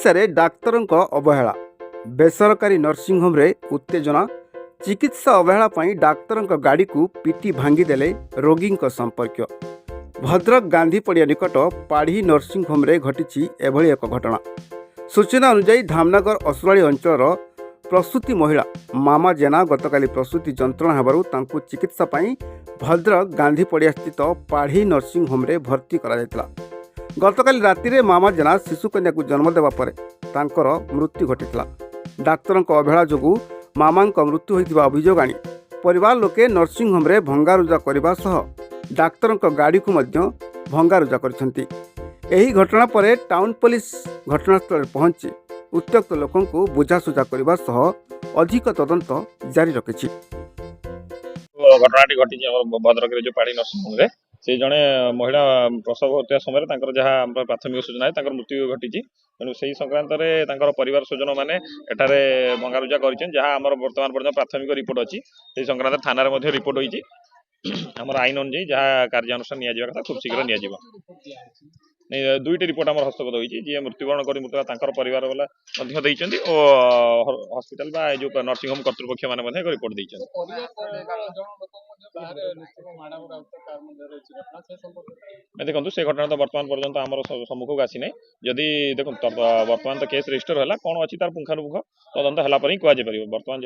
चिकित्सा doctor अवहेला बेसरकारी nursing home रे उत्तेजना चिकित्सा अवहेला डाक्तर गाड़ी को पिटी भांगीदेले रोगी संपर्क भद्रक गांधी पड़िया निकट पाढ़ी नर्सिंग होम रे घटी एभली एक घटना। सूचना अनुसार धामनगर असुराली अंचल प्रसूति महिला मामा जेना गतकाली प्रसूति जंत्रणा हेबारु तांकु चिकित्सा पाई भद्रक गांधी पड़िया स्थित पाढ़ी नर्सिंग होम रे भर्ती करा जायतिला। गतकाली राति रे मामा जेना शिशु कन्या को जन्म देवा परे तांकर मृत्यु घटिथिला। डाक्तर अवहेला जोगु मामा मृत्यु होइतिबा अभियोग आनी परिवार लोके नर्सिंग होम रे भंगारुजा करबा सह डाक्तर गाड़ी को मध्य भंगारुजा करछंती। एही घटना परे टाउन पुलिस घटनास्थल पहुंची उत्त्यक्त लोकों को बुझासुझा करबा सह अधिक तदंत जारी रखिछि। घटनाटी घटी भद्रक जो पाड़ी नर्सिंग होम रे से जड़े महिला प्रसव होता समय जहाँ प्राथमिक सूचना है मृत्यु घटी तेणु से संक्रांत में परिवार स्वजन मैंने एठारे भंगारुजा कर बर्तमान पर्यटन प्राथमिक रिपोर्ट अच्छी से संक्रांत थाना रिपोर्ट होती आमर आईन अनुजाई जहाँ कार्यानुष्ठान निया खूब शीघ्र नहीं दुईटी रिपोर्ट आम हस्तगत होती जी मृत्युवरण कर मृत्यु परिवार वाला हॉस्पिटल जो नर्सिंग होम कर्तृपक्ष मैंने रिपोर्ट देते। देखो से घटना तो बर्तमान पर्यंत आम सम्मुख को आसी ना जदि देखो बर्तमान तो केस रजिस्टर है कौन अच्छी तार पुंखानुपुंख तदंत है कहुपर बर्तमान